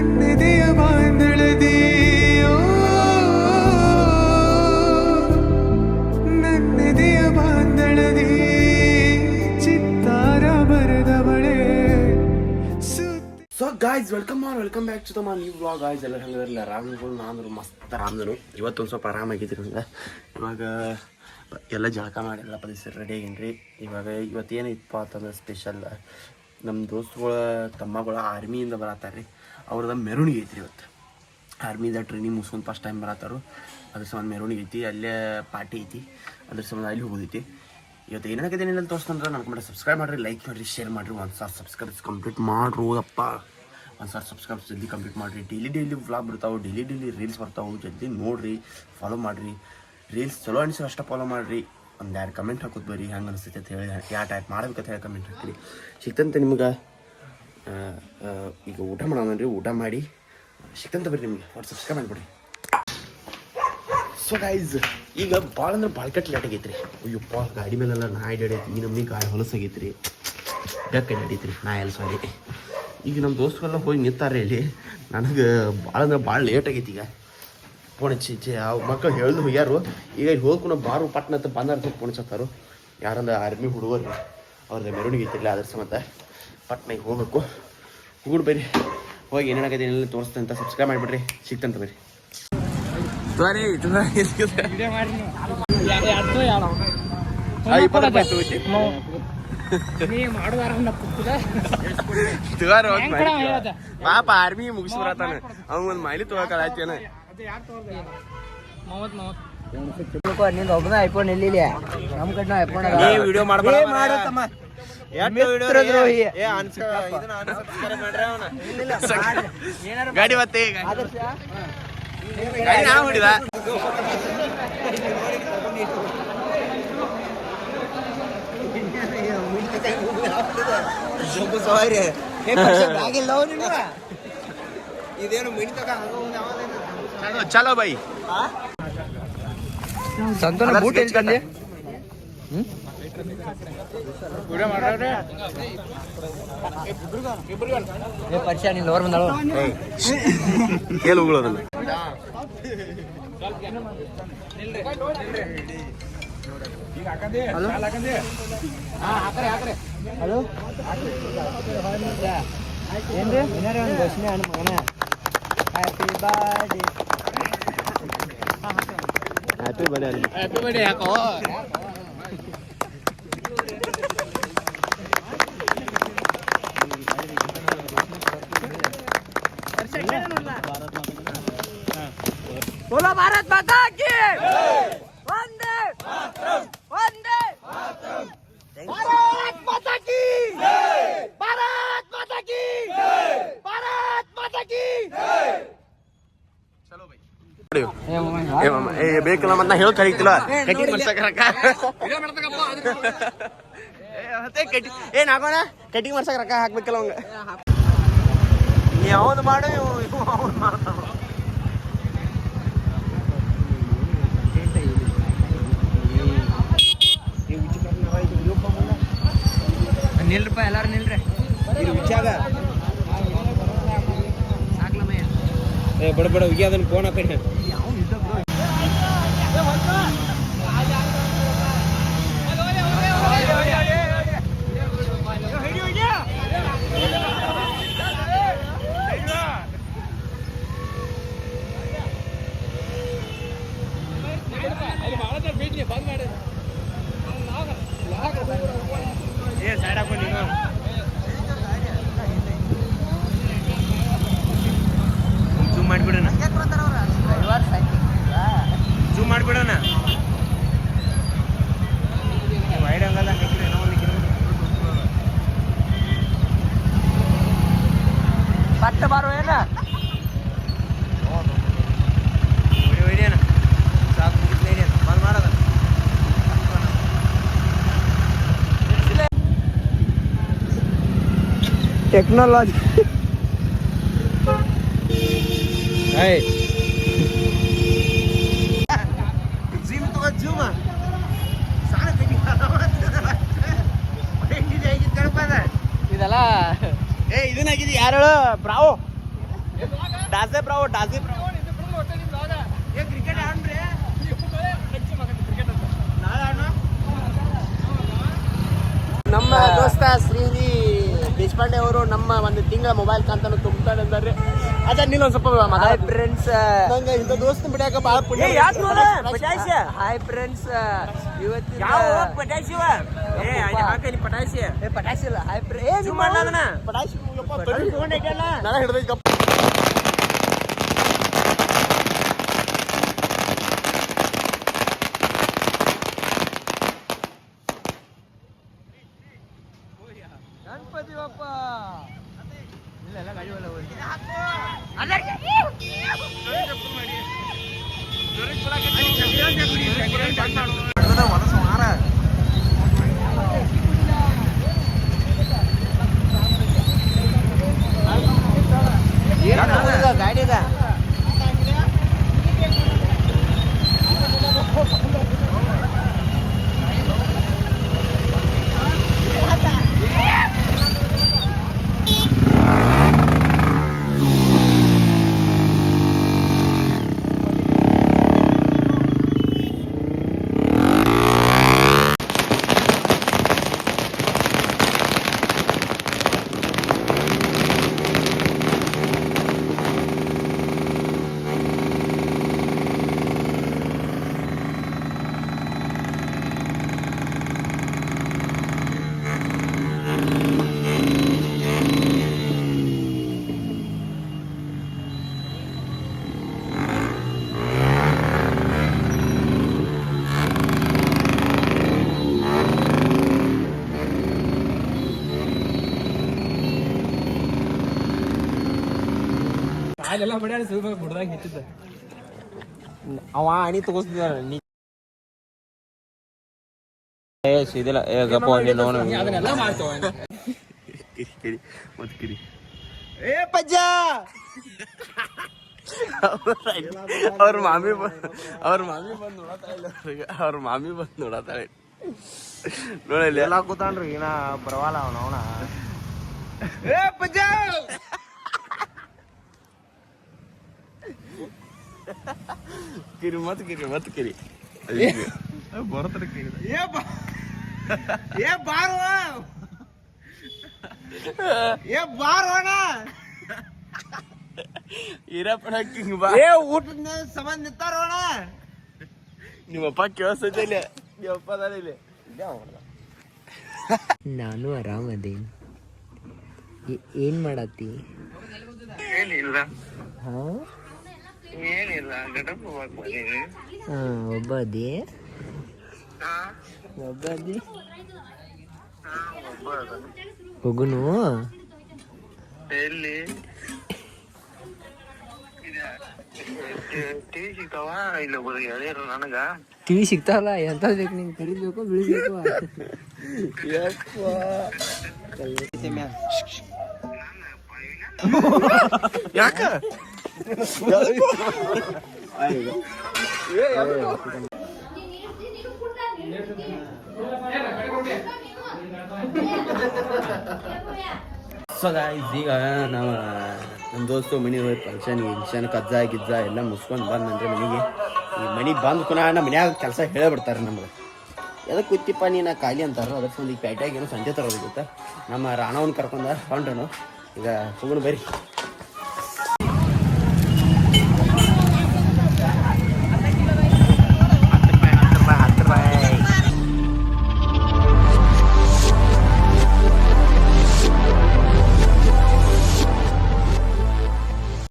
ನನ್ನೆದೆಯ ಬಾಂಧಳದಿ ನನ್ನೆದೆಯ ಬಾಂಧಳದಿ ಚಿತ್ತಾರ ಬರೆದವಳೆ. So guys welcome back to the new vlog. Guys ಎಲ್ಲ ಹಂಗಿರಲಿಲ್ಲ ಆರಾಮ್ಗಳು. ನಾನು ಮಸ್ತ್ ಆರಾಮ್ದನು. ಇವತ್ತೊಂದು ಸ್ವಲ್ಪ ಆರಾಮಾಗಿದ್ದೀರಿ ಹಂಗೆ. ಇವಾಗ ಎಲ್ಲ ಜಳಕ ಮಾಡಿ ಎಲ್ಲ ಪರಿಸರ ರೆಡಿ ಆಗೀನಿ. ಇವತ್ತೇನಿತ್ತಪ್ಪ ಅಂತಂದ್ರೆ ಸ್ಪೆಷಲ್ ನಮ್ಮ ದೋಸ್ತುಗಳ ತಮ್ಮಗಳ ಆರ್ಮಿಯಿಂದ ಬರತ್ತಾರೆ ರೀ. ಅವ್ರದ್ದು ಮೆರವಣಿಗೆ ಐತ್ರಿ ಇವತ್ತು. ಆರ್ಮಿದ ಟ್ರೈನಿಂಗ್ ಮುಗಿಸ್ಕೊಂಡು ಫಸ್ಟ್ ಟೈಮ್ ಬರತ್ತಾರು. ಅದ್ರ ಸಂಬಂಧ ಮೆರವಣಿಗೆ ಐತಿ, ಅಲ್ಲೇ ಪಾರ್ಟಿ ಐತಿ, ಅದ್ರ ಸಂಬಂಧ ಅಲ್ಲಿ ಹೋಗೋದೈತಿ. ಇವತ್ತು ಏನೇನಾಗೈತೆ ತೋರಿಸ್ತಂದ್ರೆ ನನ್ನ ಸಬ್ಸ್ಕ್ರೈಬ್ ಮಾಡಿರಿ, ಲೈಕ್ ಮಾಡಿರಿ, ಶೇರ್ ಮಾಡಿರಿ. 1000 ಸಬ್ಸ್ಕ್ರೈಬ್ಸ್ ಕಂಪ್ಲೀಟ್ ಮಾಡ್ರೋದಪ್ಪ. 1000 ಸಬ್ಸ್ಕ್ರೈಬ್ಸ್ ಜಲ್ದಿ ಕಂಪ್ಲೀಟ್ ಮಾಡಿರಿ. ಡೈಲಿ ವ್ಲಾಗ್ ಬರ್ತಾವೆ, ಡೈಲಿ ರೀಲ್ಸ್ ಬರ್ತಾವೆ. ಜಲ್ದಿ ನೋಡಿರಿ, ಫಾಲೋ ಮಾಡಿರಿ. ರೀಲ್ಸ್ ಚಲೋ ಅನಿಸೋ ಅಷ್ಟೇ ಫಾಲೋ ಮಾಡಿರಿ. ಒಂದು 2 ಕಮೆಂಟ್ ಹಾಕೋದು ಬರ್ರಿ, ಹೆಂಗೆ ಅನಿಸ್ತೈತೆ ಅಂತ ಹೇಳಿ, ಯಾವ ಟೈಪ್ ಮಾಡ್ಬೇಕಂತ ಹೇಳಿ ಕಮೆಂಟ್ ಹಾಕಿರಿ. ಸಿಕ್ತಂತೆ ನಿಮ್ಗೆ. ಈಗ ಊಟ ಮಾಡೋಣ. ಊಟ ಮಾಡಿ ಸಿಕ್ತಂತ ಬರ್ರಿ ನಿಮಗೆ. ಸಬ್ಸ್ಕ್ರೈಬ್ ಮಾಡಿಬಿಡ್ರಿ. ಸೊ ಗೈಸ್ ಈಗ ಭಾಳ ಅಂದ್ರೆ ಭಾಳ ಕಟ್ ಲೇಟ್ ಆಗೈತೆ ರೀ. ಅಯ್ಯಪ್ಪ ಗಾಡಿ ಮೇಲೆಲ್ಲ ನಾಯಿ ಅಡೈತಿ. ಈ ನಮ್ಗೆ ಗಾಡಿ ಹೊಲಸಾಗೈತೆ ರೀ, ಬೆಕ್ಕ ಅಡೈತಿ ರೀ, ನಾ ಎಲ್ಲ ಸಾರಿ. ಈಗ ನಮ್ಮ ದೋಸ್ತರೆಲ್ಲ ಹೋಗಿ ನಿಂತಾರೆ ಇಲ್ಲಿ. ನನಗೆ ಭಾಳ ಅಂದ್ರೆ ಭಾಳ ಲೇಟ್ ಆಗೈತಿ. ಈಗ ಫೋನ್ ಹಚ್ಚಿ ಆ ಮಕ್ಕಳು ಹೇಳ್ದು ಹೋಗ್ಯಾರು. ಈಗ ಇಲ್ಲಿ ಹೋಗ್ಕೊಂಡು ಬಾರು ಪಟ್ನ ಅಂತ ಬಂದಾರ ಫೋನ್ ಹಚ್ಚತ್ತಾರು. ಯಾರಂದ್ರೆ ಆರ್ಮಿ ಹುಡುಗರು ಅವ್ರದ್ದು ಮೆರವಣಿಗೆ ಐತಿಲ್ಲ, ಅದ್ರ ಸಮೇತ ಪಟ್ನ ಈಗ ಹೋಗ್ಬೇಕು. ಹುಡುಗರು ಬರ್ರಿ, ಹೋಗಿ ಏನೇನಾಗೈತೆ ಏನೆಲ್ಲ ತೋರಿಸ್ತಂತ. ಸಬ್ಸ್ಕ್ರೈಬ್ ಮಾಡಿಬಿಡ್ರಿ, ಸಿಕ್ತಂತ ಬರ್ರಿ. ಪಾಪ ಆರ್ಮಿ ಮುಗಿಸಿ ಬರತಾನ. ಅವ್ ಒಂದ್ ಮೈಲಿ ತಗೋಕೇನ ಒಬ್ಬನ ಐಫೋನ್ ಎಲ್ಲಿ ನಮ್ ಕಡೆ ಐಫೋನ್ ವಿಡಿಯೋ ಗಾಡಿ ಮತ್ತೆ ನಾ ಹೊಡಿದ ಇದೇನು ಮಿಣಿ ತಗ. ಚಲೋ ಬೈ ಸಂತೋಷ ಬೂಟ್ ಎಲ್ಲಿ ಪರಿಚಯ ನಿಲ್ಲ ಹೊರ ಬಂದಾಳು. ಕೇಳಿ ಹೋಗೋದನ್ನ ಹಲೋ ಏನ್ರಿ ಒಂದು ಘೋಷಣೆ ಅಣ್ಣ ಮಗನ. ಹ್ಯಾಪಿ ಬರ್ಡೇ ಹ್ಯಾಪಿ ಬರ್ಡೇ ಯಾಕೋ. बोलो भारत माता की वंदे वंदे भारत माता की भारत माता की भारत माता की. ಚಲೋ ಬೈ ಬೇಕಲ್ಲ ಮತ್ತ ಹೇಳೋ ಕರೀತಿಲ್ಲ. ಕಟಿಂಗ್ ಮಾಡ್ಸಕ ಏನಾಗೋಣ, ಕಟಿಂಗ್ ಮಾಡ್ಸಕ್ ರೊಕ್ಕ ಹಾಕ್ಬೇಕಲ್ಲ ಅವಂಗ. ಯಾವ್ದು ಮಾಡು ಅವ್ನು ಮಾಡ್ತಾವ. ನಿಲ್ರಪ್ಪ ಎಲ್ಲಾರು ನಿಲ್ರಿ. ಬಡ ಬಡ ಉಗಿ ಅದನ್ನ ಫೋನ್ ಹಾಕಿ. ಜೂಮ್ ಮಾಡಿಬಿಡೋಣ, ಜೂಮ್ ಮಾಡಿಬಿಡೋಣ. ವೈಡ್ ಹಂಗಲ್ಲ ಪಟ್ಟ ಬಾರೋ ಏನ ಹೊಡಿಯೋಣ. ಸಾಕು ಮುಗಿದ್ಲೇನ ಬಂದ್ ಮಾಡೋದ. ಟೆಕ್ನಾಲಜಿ ಜಿಮ್ ತಗೋ ಜೂಮ ಇದೆಲ್ಲ ಇದನ್ನಾಗಿದ್ದು ಯಾರು ಬ್ರಾವೋ ಡಾಸೆ ಬ್ರಾವೋ ಕ್ರಿಕೆಟ್ ಆಡ್ರಿ ನಮ್ಮ ದೋಸ್ತ ಶ್ರೀನಿ ದೇಶಪಾಂಡೆ ಅವರು ನಮ್ಮ ಒಂದು ತಿಂಗಳ ಮೊಬೈಲ್ ಕಂತನು ತುಂಬ್ತಾರೆ ಅಂತಾರೆ. ಅದ ನೀನು ಒಂದ್ ಸ್ವಲ್ಪ ಹಾಯ್ ಫ್ರೆಂಡ್ಸ್, ನಂಗೆ ಇಂಥ ದೋಸ್ತ ಬಿಡಾಕ ಭಾಳ ಪುಣ್ಯ. ಹಾಯ್ ಫ್ರೆಂಡ್ಸ್, ಇವತ್ತಿನ ಪಟಾಶಿ ಇಲ್ಲ. ಹಾಯ್ ಪಟಾಶಿ ನಾನು ಹಿಡ್ದೈತಿ. ಗಣಪತಿ ಬಪ್ಪ ಇಲ್ಲ ಗಾಡಿ ಒಳಗೆ ಹೋಗಿ ಗಾಡಿದ ಅಲ್ಲೆಲ್ಲ ಬಡಿಯಾಡಿ ಸುಳ್ಬೇಕು ಬಿಡ್ದಾಗ ನಿಂತಿದ್ದ ಅವ ಅಣಿ ತಗೋಸ್ತಿದ ನೀ ಸೀದಿಲ್ಲ ಗಪ್ಪ ಅದನ್ನೆಲ್ಲ ಮಾಡ್ತೇವ ಮತ್ತೆ ಕಿರಿ ಏ ಪಜ್ಜ ಅವ್ರ ಮಾಮಿ ಬಂದು ನೋಡತ್ತಾಳೆ ನೋಡಲ್ಲ ಎಲ್ಲ ಕೂತಾನ್ರಿ ಇನ್ನ ಬರವಲ್ಲ ಅವನ ಏ ಪಜ್ಜ ಕಿರಿ ಮತ್ತೆ ಕಿರಿ ಬರತ್ರ ಕಿರಿ ಬಾರೋಣ ಈರಪ್ಪನ ಹಿಂಗ್ ಬಾ ಊಟದ ಸಂಬಂಧ ನಿಂತಾರೋಣ ನಿಮ್ಮಪ್ಪ ಕೇಳಿಸ್ತೈತೆ ಇಲ್ಲಿ ನಿಮ್ಮಪ್ಪ ಅದಾನ ಇಲ್ಲಿ ನಾನು ಆರಾಮದೇನ್. ಏನ್ ಮಾಡತ್ತಿ? ಏನಿಲ್ಲ ಹಾ ಏನಿಲ್ಲ ಗಡಪ ಒಬ್ಬದಿ ಹೋಗುನು ಎಲ್ಲಿ ಟಿವಿ ಸಿಗ್ತಾವ ಇಲ್ಲ ಹೇಳಿರು ನನಗ ಟಿವಿ ಸಿಗ್ತಾವಲ್ಲ ಎಂತ ಬೇಕು ನಿಂಗೆ ಕರಿಬೇಕು ಬಿಳಿಬೇಕು ಯಾಕ ಸೊ ಗಾಯ್ಸ್ ಈಗ ನಮ್ಮ ದೋಸ್ತು ಮನೆಗೆ ಹೋಗಿ ಫಂಕ್ಷನ್ ಕಜ್ಜಾ ಎಲ್ಲ ಮುಸ್ಕೊಂಡು ಬಂದಂದ್ರೆ ಮನೆಗೆ ಈ ಮನೆಗೆ ಬಂದು ಪುನಃ ನಮ್ಮ ಮನ್ಯಾಗ ಕೆಲಸ ಹೇಳಬಿಡ್ತಾರೆ ನಮ್ಗೆ ಎದಕ್ಕೆ ಕೂತಿಪ್ಪ ನೀನು ಖಾಲಿ ಅಂತಾರೋ ಅದಕ್ಕೆ ಒಂದು ಈಗ ಪೇಟೆಗೆ ಏನೋ ಸಂಜೆ ತರೋದು ಗೊತ್ತಾ ನಮ್ಮ ರಾಣವನ್ನ ಕರ್ಕೊಂಡ ಹೊಂಟನು ಈಗ ಹೋಗೋಣ ಬರ್ರಿ.